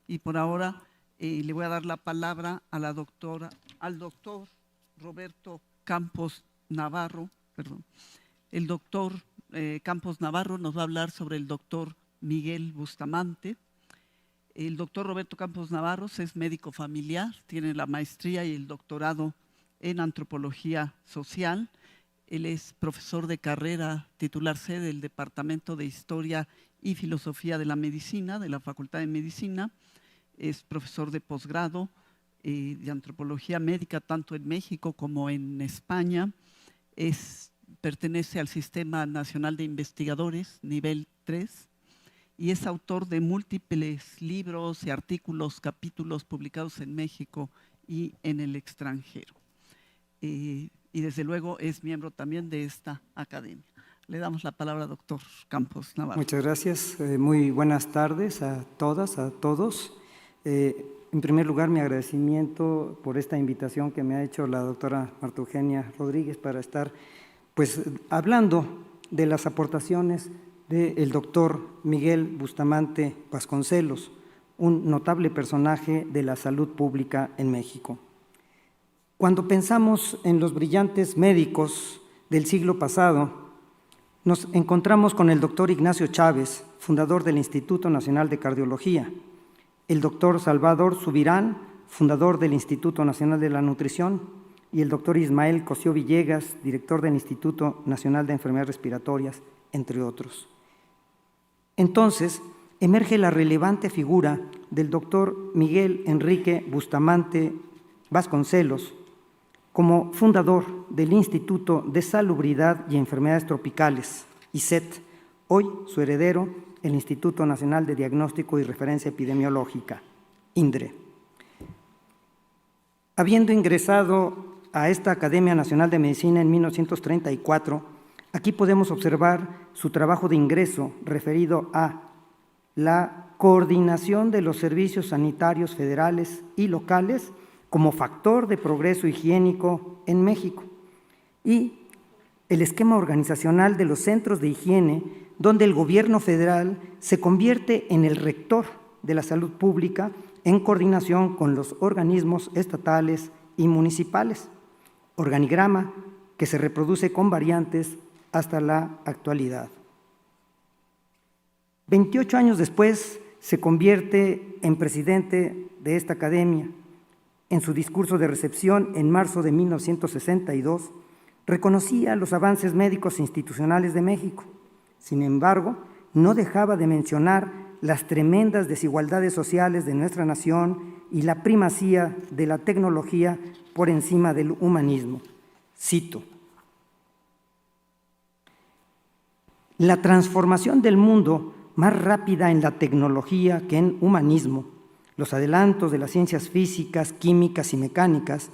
Y por ahora le voy a dar la palabra a al doctor Roberto Campos Navarro, perdón. El doctor Campos Navarro nos va a hablar sobre el doctor Miguel Bustamante. El doctor Roberto Campos Navarro es médico familiar, tiene la maestría y el doctorado en antropología social. Él es profesor de carrera titular C del Departamento de Historia y Filosofía de la Medicina, de la Facultad de Medicina. Es profesor de posgrado de antropología médica, tanto en México como en España. Pertenece al Sistema Nacional de Investigadores, nivel 3, y es autor de múltiples libros y artículos, capítulos publicados en México y en el extranjero. Y desde luego es miembro también de esta academia. Le damos la palabra al doctor Campos Navarro. Muchas gracias. Muy buenas tardes a todas, a todos. En primer lugar, mi agradecimiento por esta invitación que me ha hecho la doctora Marta Eugenia Rodríguez para estar hablando de las aportaciones del doctor Miguel Bustamante Vasconcelos, un notable personaje de la salud pública en México. Cuando pensamos en los brillantes médicos del siglo pasado, nos encontramos con el doctor Ignacio Chávez, fundador del Instituto Nacional de Cardiología, el doctor Salvador Subirán, fundador del Instituto Nacional de la Nutrición, y el doctor Ismael Cosío Villegas, director del Instituto Nacional de Enfermedades Respiratorias, entre otros. Entonces, emerge la relevante figura del doctor Miguel Enrique Bustamante Vasconcelos, como fundador del Instituto de Salubridad y Enfermedades Tropicales, ISET, hoy su heredero, el Instituto Nacional de Diagnóstico y Referencia Epidemiológica, INDRE. Habiendo ingresado a esta Academia Nacional de Medicina en 1934, aquí podemos observar su trabajo de ingreso referido a la coordinación de los servicios sanitarios federales y locales como factor de progreso higiénico en México, y el esquema organizacional de los centros de higiene, donde el gobierno federal se convierte en el rector de la salud pública en coordinación con los organismos estatales y municipales, organigrama que se reproduce con variantes hasta la actualidad. 28 años después se convierte en presidente de esta academia. En su discurso de recepción en marzo de 1962, reconocía los avances médicos institucionales de México. Sin embargo, no dejaba de mencionar las tremendas desigualdades sociales de nuestra nación y la primacía de la tecnología por encima del humanismo. Cito: la transformación del mundo más rápida en la tecnología que en humanismo, los adelantos de las ciencias físicas, químicas y mecánicas,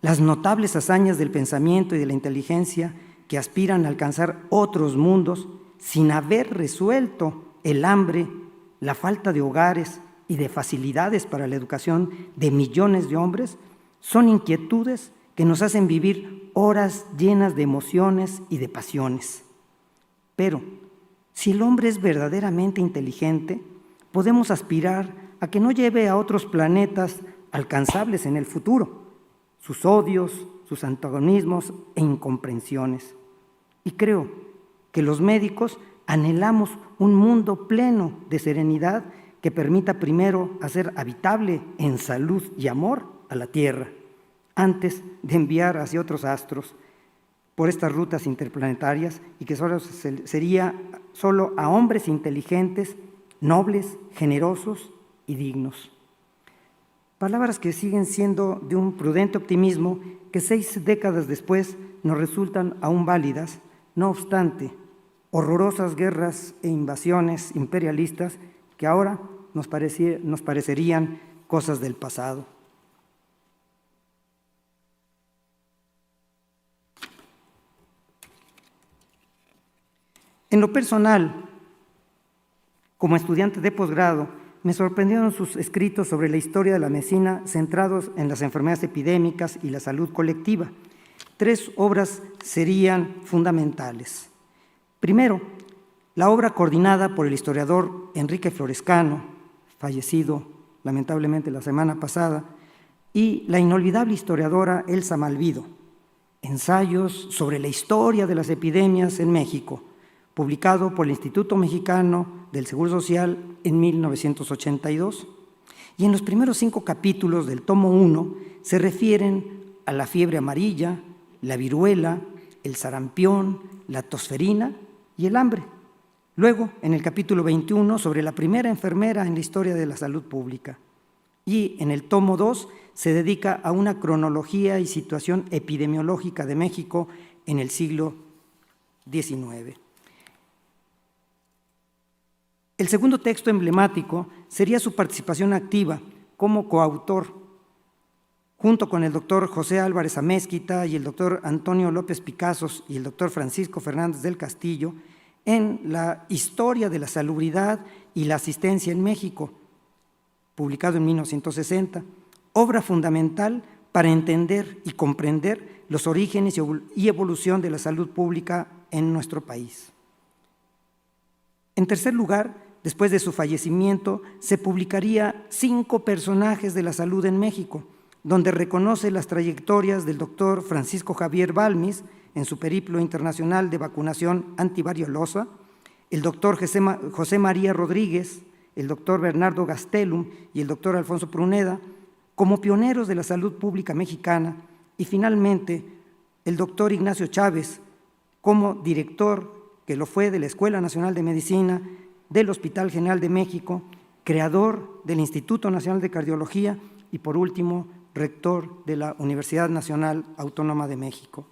las notables hazañas del pensamiento y de la inteligencia que aspiran a alcanzar otros mundos sin haber resuelto el hambre, la falta de hogares y de facilidades para la educación de millones de hombres, son inquietudes que nos hacen vivir horas llenas de emociones y de pasiones. Pero si el hombre es verdaderamente inteligente, podemos aspirar a que no lleve a otros planetas alcanzables en el futuro sus odios, sus antagonismos e incomprensiones. Y creo que los médicos anhelamos un mundo pleno de serenidad que permita primero hacer habitable en salud y amor a la Tierra, antes de enviar hacia otros astros por estas rutas interplanetarias, y que sería solo a hombres inteligentes, nobles, generosos y dignos. Palabras que siguen siendo de un prudente optimismo que 6 décadas después nos resultan aún válidas. No obstante, horrorosas guerras e invasiones imperialistas que ahora nos parecerían cosas del pasado. En lo personal, como estudiante de posgrado, me sorprendieron sus escritos sobre la historia de la medicina centrados en las enfermedades epidémicas y la salud colectiva. 3 obras serían fundamentales. Primero, la obra coordinada por el historiador Enrique Florescano, fallecido lamentablemente la semana pasada, y la inolvidable historiadora Elsa Malvido, Ensayos sobre la historia de las epidemias en México, publicado por el Instituto Mexicano del Seguro Social en 1982. Y en los primeros 5 capítulos del tomo 1 se refieren a la fiebre amarilla, la viruela, el sarampión, la tosferina y el hambre. Luego, en el capítulo 21, sobre la primera enfermera en la historia de la salud pública. Y en el tomo 2 se dedica a una cronología y situación epidemiológica de México en el siglo XIX. El segundo texto emblemático sería su participación activa como coautor, junto con el doctor José Álvarez Amézquita y el doctor Antonio López Picazos y el doctor Francisco Fernández del Castillo, en la Historia de la Salubridad y la Asistencia en México, publicado en 1960, obra fundamental para entender y comprender los orígenes y evolución de la salud pública en nuestro país. En tercer lugar, después de su fallecimiento, se publicaría 5 personajes de la salud en México, donde reconoce las trayectorias del doctor Francisco Javier Balmis en su periplo internacional de vacunación antivariolosa, el doctor José María Rodríguez, el doctor Bernardo Gastelum y el doctor Alfonso Pruneda, como pioneros de la salud pública mexicana, y finalmente el doctor Ignacio Chávez, como director, que lo fue, de la Escuela Nacional de Medicina, del Hospital General de México, creador del Instituto Nacional de Cardiología y, por último, rector de la Universidad Nacional Autónoma de México.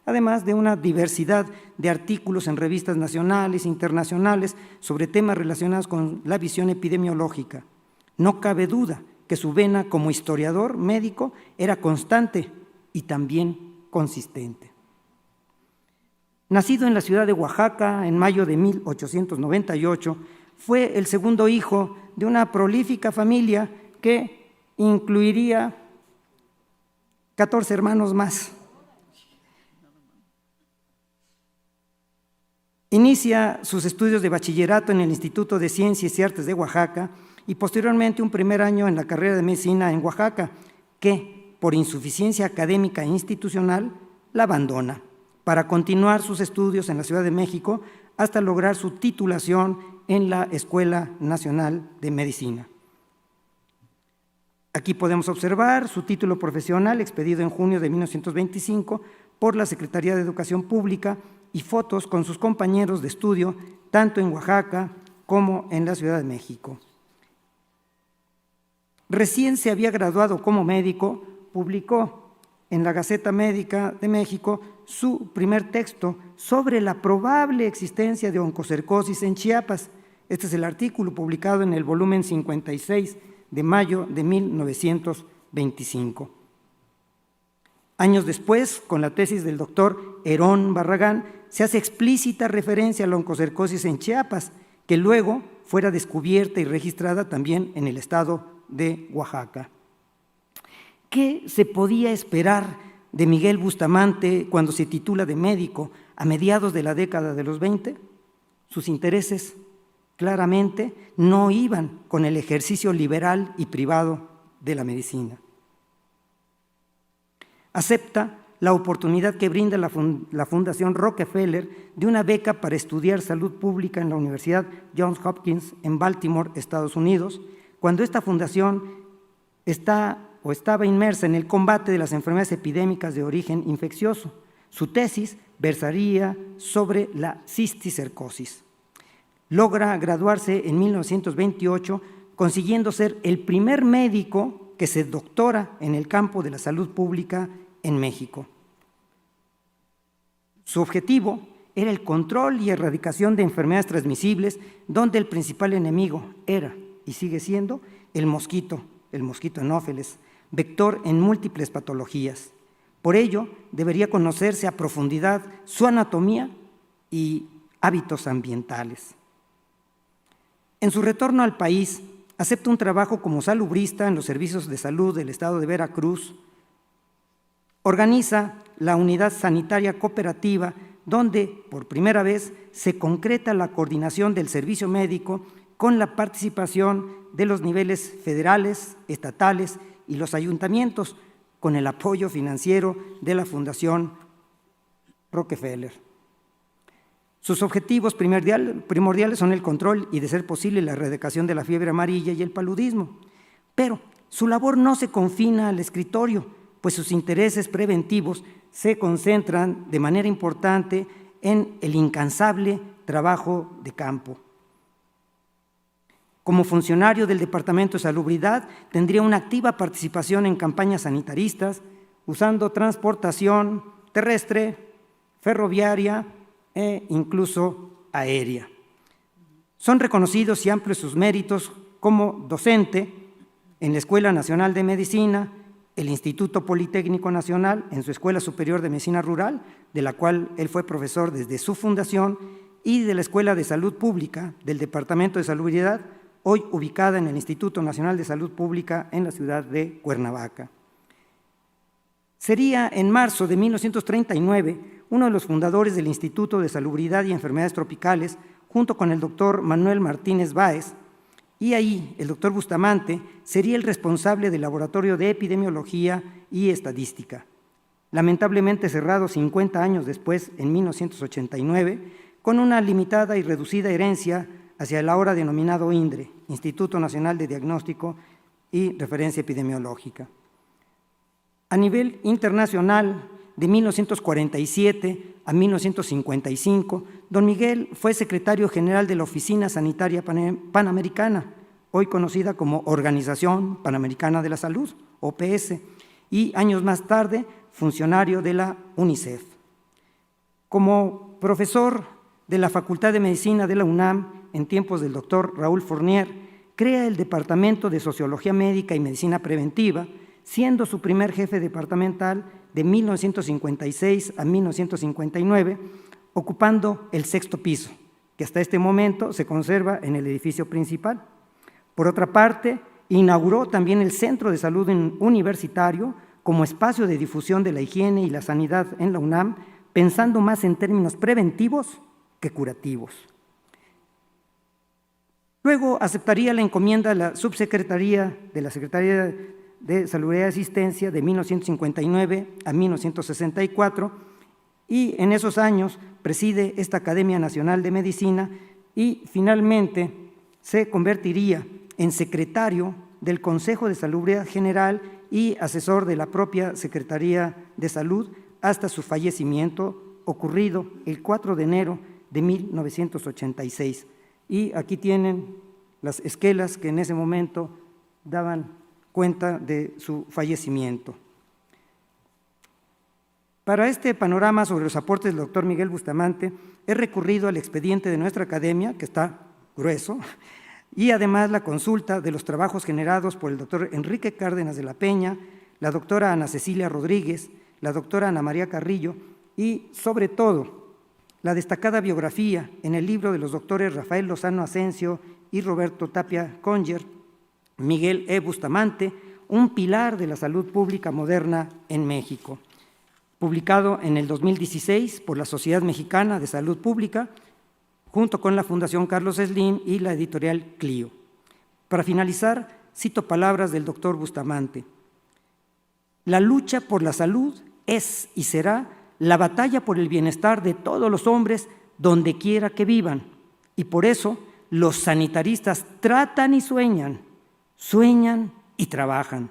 Además de una diversidad de artículos en revistas nacionales e internacionales sobre temas relacionados con la visión epidemiológica. No cabe duda que su vena como historiador médico era constante y también consistente. Nacido en la ciudad de Oaxaca en mayo de 1898, fue el segundo hijo de una prolífica familia que incluiría 14 hermanos más. Inicia sus estudios de bachillerato en el Instituto de Ciencias y Artes de Oaxaca y posteriormente un primer año en la carrera de medicina en Oaxaca, que por insuficiencia académica e institucional la abandona para continuar sus estudios en la Ciudad de México hasta lograr su titulación en la Escuela Nacional de Medicina. Aquí podemos observar su título profesional expedido en junio de 1925 por la Secretaría de Educación Pública y fotos con sus compañeros de estudio tanto en Oaxaca como en la Ciudad de México. Recién se había graduado como médico, publicó en la Gaceta Médica de México su primer texto sobre la probable existencia de oncocercosis en Chiapas. Este es el artículo publicado en el volumen 56 de mayo de 1925. Años después, con la tesis del doctor Herón Barragán, se hace explícita referencia a la oncocercosis en Chiapas, que luego fuera descubierta y registrada también en el estado de Oaxaca. ¿Qué se podía esperar de Miguel Bustamante cuando se titula de médico a mediados de la década de los 20? Sus intereses claramente no iban con el ejercicio liberal y privado de la medicina. Acepta la oportunidad que brinda la Fundación Rockefeller de una beca para estudiar salud pública en la Universidad Johns Hopkins en Baltimore, Estados Unidos, cuando esta fundación estaba inmersa en el combate de las enfermedades epidémicas de origen infeccioso. Su tesis versaría sobre la cisticercosis. Logra graduarse en 1928, consiguiendo ser el primer médico que se doctora en el campo de la salud pública en México. Su objetivo era el control y erradicación de enfermedades transmisibles, donde el principal enemigo era y sigue siendo el mosquito anófeles, vector en múltiples patologías. Por ello, debería conocerse a profundidad su anatomía y hábitos ambientales. En su retorno al país, acepta un trabajo como salubrista en los servicios de salud del estado de Veracruz. Organiza la unidad sanitaria cooperativa, donde por primera vez se concreta la coordinación del servicio médico con la participación de los niveles federales, estatales y los ayuntamientos, con el apoyo financiero de la Fundación Rockefeller. Sus objetivos primordiales son el control y, de ser posible, la erradicación de la fiebre amarilla y el paludismo. Pero su labor no se confina al escritorio, pues sus intereses preventivos se concentran de manera importante en el incansable trabajo de campo. Como funcionario del Departamento de Salubridad, tendría una activa participación en campañas sanitaristas, usando transportación terrestre, ferroviaria e incluso aérea. Son reconocidos y amplios sus méritos como docente en la Escuela Nacional de Medicina, el Instituto Politécnico Nacional, en su Escuela Superior de Medicina Rural, de la cual él fue profesor desde su fundación, y de la Escuela de Salud Pública del Departamento de Salubridad, hoy ubicada en el Instituto Nacional de Salud Pública en la ciudad de Cuernavaca. Sería en marzo de 1939 uno de los fundadores del Instituto de Salubridad y Enfermedades Tropicales, junto con el doctor Manuel Martínez Báez, y ahí el doctor Bustamante sería el responsable del Laboratorio de Epidemiología y Estadística. Lamentablemente cerrado 50 años después, en 1989, con una limitada y reducida herencia hacia el ahora denominado INDRE, Instituto Nacional de Diagnóstico y Referencia Epidemiológica. A nivel internacional, de 1947 a 1955, don Miguel fue secretario general de la Oficina Sanitaria Panamericana, hoy conocida como Organización Panamericana de la Salud, OPS, y años más tarde, funcionario de la UNICEF. Como profesor de la Facultad de Medicina de la UNAM, en tiempos del doctor Raúl Fournier, crea el Departamento de Sociología Médica y Medicina Preventiva, siendo su primer jefe departamental de 1956 a 1959, ocupando el 6º piso, que hasta este momento se conserva en el edificio principal. Por otra parte, inauguró también el Centro de Salud Universitario como espacio de difusión de la higiene y la sanidad en la UNAM, pensando más en términos preventivos que curativos. Luego aceptaría la encomienda de la subsecretaría de la Secretaría de Salubridad y Asistencia de 1959 a 1964, y en esos años preside esta Academia Nacional de Medicina y finalmente se convertiría en secretario del Consejo de Salubridad General y asesor de la propia Secretaría de Salud hasta su fallecimiento, ocurrido el 4 de enero de 1986. Y aquí tienen las esquelas que en ese momento daban cuenta de su fallecimiento. Para este panorama sobre los aportes del doctor Miguel Bustamante, he recurrido al expediente de nuestra academia, que está grueso, y además la consulta de los trabajos generados por el doctor Enrique Cárdenas de la Peña, la doctora Ana Cecilia Rodríguez, la doctora Ana María Carrillo y, sobre todo, la destacada biografía en el libro de los doctores Rafael Lozano Asensio y Roberto Tapia Conger, Miguel E. Bustamante, un pilar de la salud pública moderna en México, publicado en el 2016 por la Sociedad Mexicana de Salud Pública, junto con la Fundación Carlos Slim y la editorial Clio. Para finalizar, cito palabras del doctor Bustamante: la lucha por la salud es y será la batalla por el bienestar de todos los hombres donde quiera que vivan, y por eso los sanitaristas tratan y sueñan y trabajan.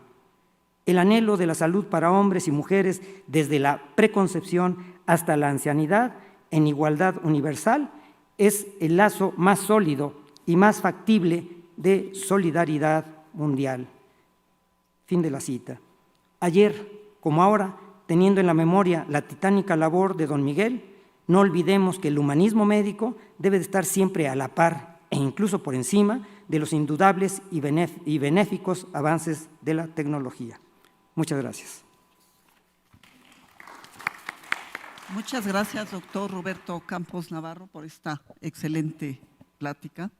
El anhelo de la salud para hombres y mujeres desde la preconcepción hasta la ancianidad en igualdad universal es el lazo más sólido y más factible de solidaridad mundial. Fin de la cita. Ayer, como ahora, teniendo en la memoria la titánica labor de don Miguel, no olvidemos que el humanismo médico debe de estar siempre a la par e incluso por encima de los indudables y benéficos avances de la tecnología. Muchas gracias. Muchas gracias, doctor Roberto Campos Navarro, por esta excelente plática.